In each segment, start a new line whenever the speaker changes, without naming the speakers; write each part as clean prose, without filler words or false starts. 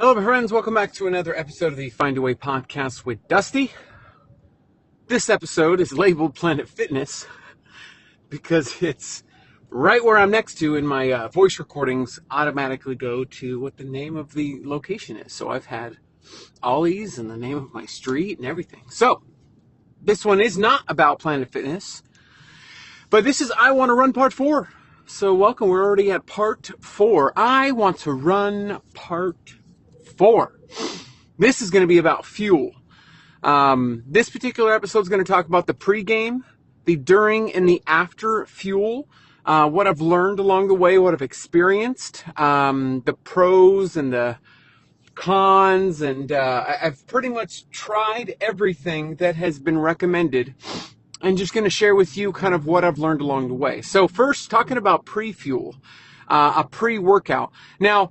Hello, my friends. Welcome back to another episode of the Find a Way podcast with Dusty. This episode is labeled Planet Fitness because it's right where I'm next to, and my voice recordings automatically go to what the name of the location is. So I've had Ollie's and the name of my street and everything. So this one is not about Planet Fitness, but this is I Want to Run Part 4. So welcome. We're already at Part 4. I Want to Run Part 4. This is going to be about fuel. This particular episode is going to talk about the pregame, the during, and the after fuel, what I've learned along the way, what I've experienced, the pros and the cons, and I've pretty much tried everything that has been recommended, and just going to share with you kind of what I've learned along the way. So first, talking about pre-fuel, a pre-workout. Now,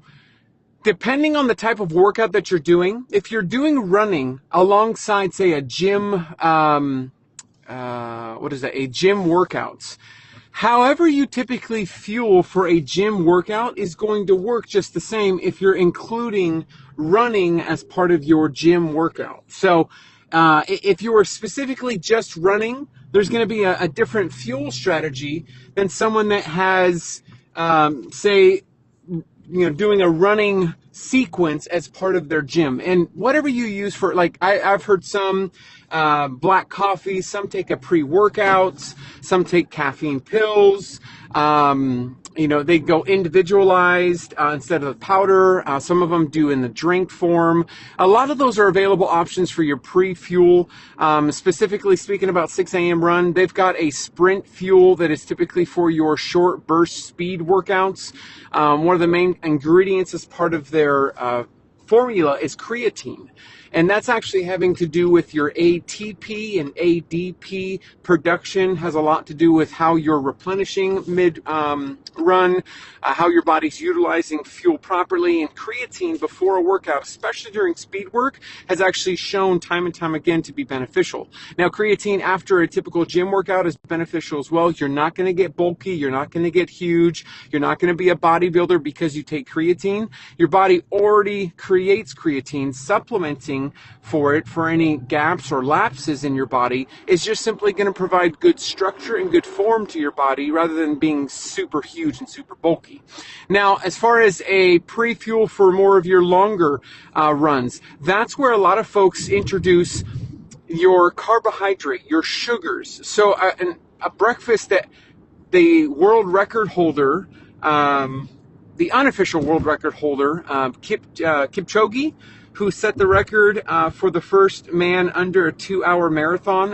depending on the type of workout that you're doing, if you're doing running alongside, say, a gym, a gym workouts, however you typically fuel for a gym workout is going to work just the same if you're including running as part of your gym workout. So if you are specifically just running, there's going to be a different fuel strategy than someone that has, say, doing a running sequence as part of their gym. And whatever you use for, like, I've heard some black coffee, some take a pre-workouts, some take caffeine pills. They go individualized instead of the powder. Some of them do in the drink form. A lot of those are available options for your pre-fuel. Specifically speaking about 6 a.m. run, they've got a sprint fuel that is typically for your short burst speed workouts. One of the main ingredients as part of their formula is creatine. And that's actually having to do with your ATP and ADP production. Has a lot to do with how you're replenishing mid-run, how your body's utilizing fuel properly. And creatine before a workout, especially during speed work, has actually shown time and time again to be beneficial. Now, creatine after a typical gym workout is beneficial as well. You're not going to get bulky. You're not going to get huge. You're not going to be a bodybuilder because you take creatine. Your body already creates creatine. Supplementing for it for any gaps or lapses in your body is just simply going to provide good structure and good form to your body rather than being super huge and super bulky. Now, as far as a pre-fuel for more of your longer runs, that's where a lot of folks introduce your carbohydrate, your sugars. So a breakfast that the world record holder, the unofficial world record holder, Kipchoge, who set the record for the first man under a 2-hour marathon.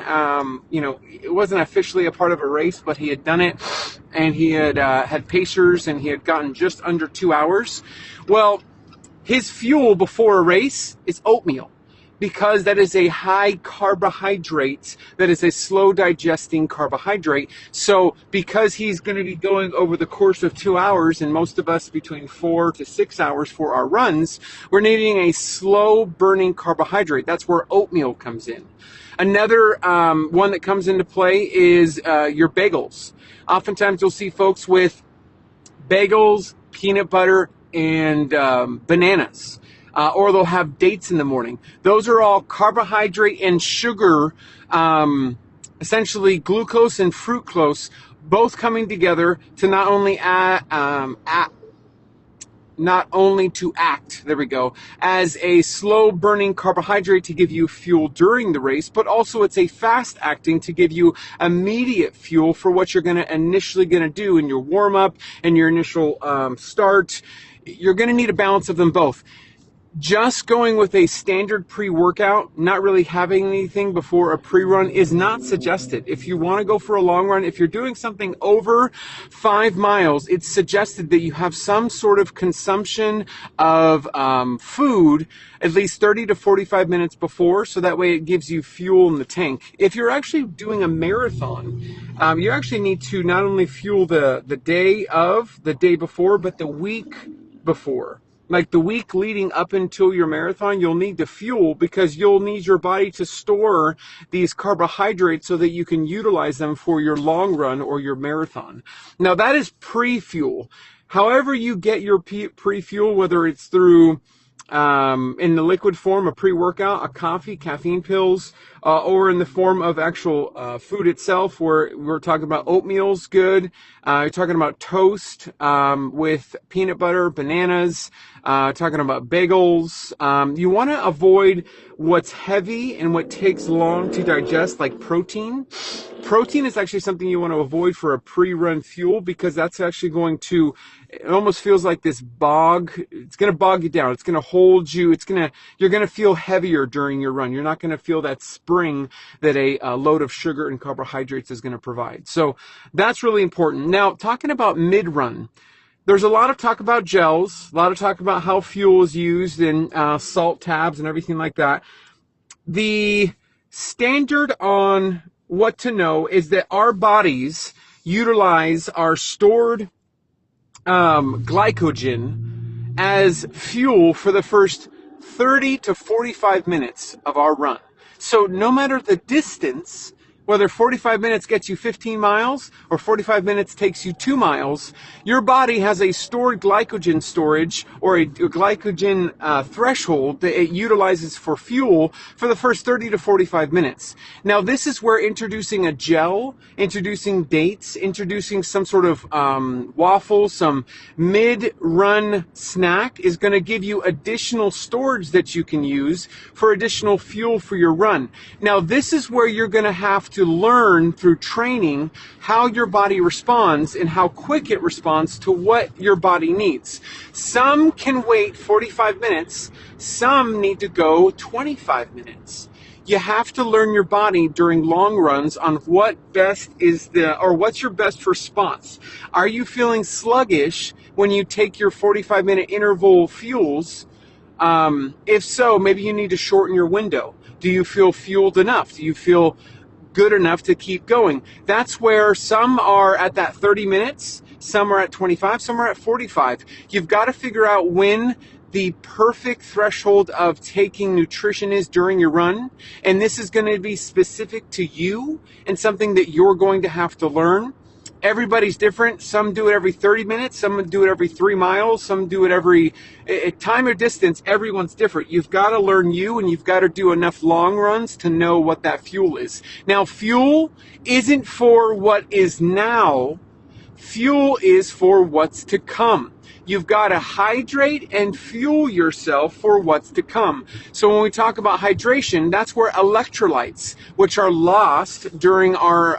It wasn't officially a part of a race, but he had done it, and he had pacers, and he had gotten just under 2 hours. Well, his fuel before a race is oatmeal, because that is a high carbohydrate, that is a slow digesting carbohydrate. So because he's going to be going over the course of 2 hours, and most of us between 4 to 6 hours for our runs, we're needing a slow burning carbohydrate. That's where oatmeal comes in. Another one that comes into play is your bagels. Oftentimes you'll see folks with bagels, peanut butter, and bananas. Or they'll have dates in the morning. Those are all carbohydrate and sugar, essentially glucose and fructose, both coming together to not only act as a slow burning carbohydrate to give you fuel during the race, but also it's a fast acting to give you immediate fuel for what you're initially going to do in your warm up and your initial start. You're going to need a balance of them both. Just going with a standard pre-workout, not really having anything before a pre-run, is not suggested. If you want to go for a long run, if you're doing something over 5 miles, it's suggested that you have some sort of consumption of food at least 30 to 45 minutes before, so that way it gives you fuel in the tank. If you're actually doing a marathon, you actually need to not only fuel the day before, but the week before. Like the week leading up until your marathon, you'll need to fuel, because you'll need your body to store these carbohydrates so that you can utilize them for your long run or your marathon. Now that is pre-fuel. However you get your pre-fuel, whether it's through in the liquid form, a pre-workout, a coffee, caffeine pills, or in the form of actual food itself, where we're talking about oatmeal's good. You're talking about toast with peanut butter, bananas, talking about bagels. You want to avoid what's heavy and what takes long to digest, like protein. Protein is actually something you want to avoid for a pre-run fuel, because that's actually going to, it almost feels like this bog. It's going to bog you down. It's going to hold you. You're going to feel heavier during your run. You're not going to feel that spring that a load of sugar and carbohydrates is going to provide. So that's really important. Now, talking about mid-run, there's a lot of talk about gels, a lot of talk about how fuel is used in salt tabs and everything like that. The standard on what to know is that our bodies utilize our stored glycogen as fuel for the first 30 to 45 minutes of our run. So no matter the distance, whether 45 minutes gets you 15 miles or 45 minutes takes you 2 miles, your body has a stored glycogen storage, or a glycogen threshold that it utilizes for fuel for the first 30 to 45 minutes. Now, this is where introducing a gel, introducing dates, introducing some sort of waffle, some mid-run snack is going to give you additional storage that you can use for additional fuel for your run. Now, this is where you're going to have to learn through training how your body responds and how quick it responds to what your body needs. Some can wait 45 minutes, some need to go 25 minutes. You have to learn your body during long runs on what best is what's your best response. Are you feeling sluggish when you take your 45-minute interval fuels? If so, maybe you need to shorten your window. Do you feel fueled enough? Do you feel good enough to keep going? That's where some are at that 30 minutes, some are at 25, some are at 45. You've got to figure out when the perfect threshold of taking nutrition is during your run, and this is going to be specific to you and something that you're going to have to learn. Everybody's different. Some do it every 30 minutes, some do it every 3 miles, some do it every time or distance. Everyone's different. You've got to learn you, and you've got to do enough long runs to know what that fuel is. Now, fuel isn't for what is now. Fuel is for what's to come. You've got to hydrate and fuel yourself for what's to come. So when we talk about hydration, that's where electrolytes, which are lost during our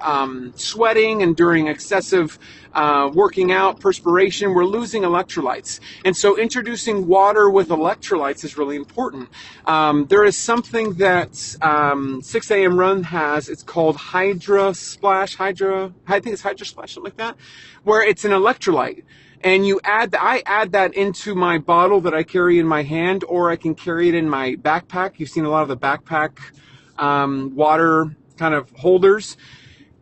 sweating and during excessive working out, perspiration, we're losing electrolytes. And so introducing water with electrolytes is really important. There is something that 6 a.m. Run has. It's called Hydra Splash, I think it's Hydra Splash, something like that, where it's an electrolyte. And I add that into my bottle that I carry in my hand, or I can carry it in my backpack. You've seen a lot of the backpack water kind of holders.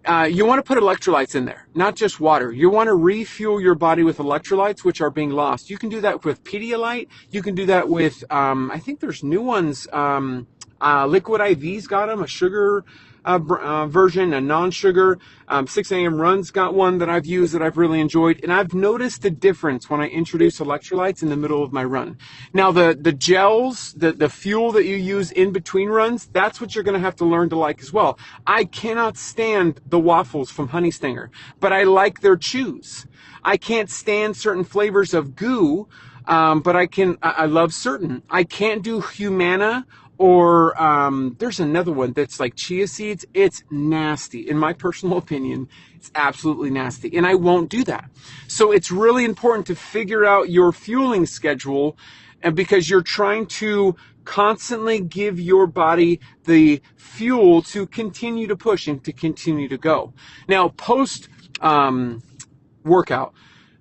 You want to put electrolytes in there, not just water. You want to refuel your body with electrolytes, which are being lost. You can do that with Pedialyte. You can do that with, I think there's new ones. Liquid IV's got them, a sugar version, a non-sugar. 6 a.m. Run's got one that I've used that I've really enjoyed, and I've noticed a difference when I introduce electrolytes in the middle of my run. Now, the gels, the fuel that you use in between runs, that's what you're going to have to learn to like as well. I cannot stand the waffles from Honey Stinger, but I like their chews. I can't stand certain flavors of goo, but I love certain. I can't do Humana, or there's another one that's like chia seeds. It's nasty. In my personal opinion, it's absolutely nasty, and I won't do that. So it's really important to figure out your fueling schedule, and because you're trying to constantly give your body the fuel to continue to push and to continue to go. Now, post workout,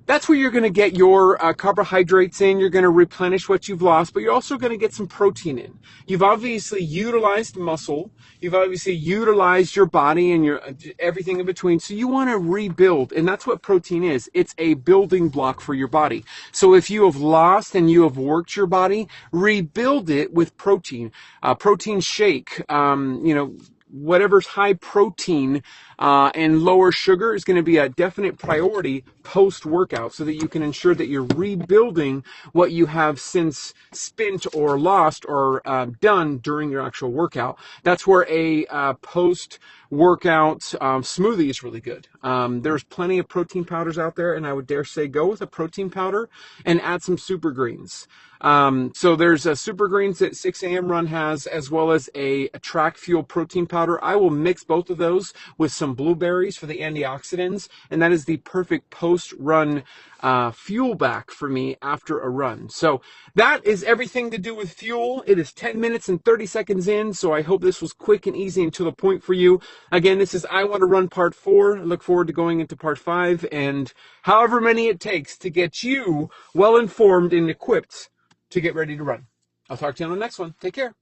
that's where you're going to get your carbohydrates in. You're going to replenish what you've lost, but you're also going to get some protein in. You've obviously utilized muscle. You've obviously utilized your body and your everything in between. So you want to rebuild, and that's what protein is. It's a building block for your body. So if you have lost and you have worked your body, rebuild it with protein. Protein shake, whatever's high protein and lower sugar is going to be a definite priority post workout, so that you can ensure that you're rebuilding what you have since spent or lost or done during your actual workout. That's where a post workout smoothie is really good. There's plenty of protein powders out there, and I would dare say go with a protein powder and add some super greens. So there's a super greens that 6 a.m. Run has, as well as a track fuel protein powder. I will mix both of those with some blueberries for the antioxidants, and that is the perfect post-run fuel back for me after a run. So that is everything to do with fuel. It is 10 minutes and 30 seconds in, so I hope this was quick and easy and to the point for you. Again, this is I Want to Run Part 4. I look forward to going into Part 5 and however many it takes to get you well informed and equipped to get ready to run. I'll talk to you on the next one. Take care.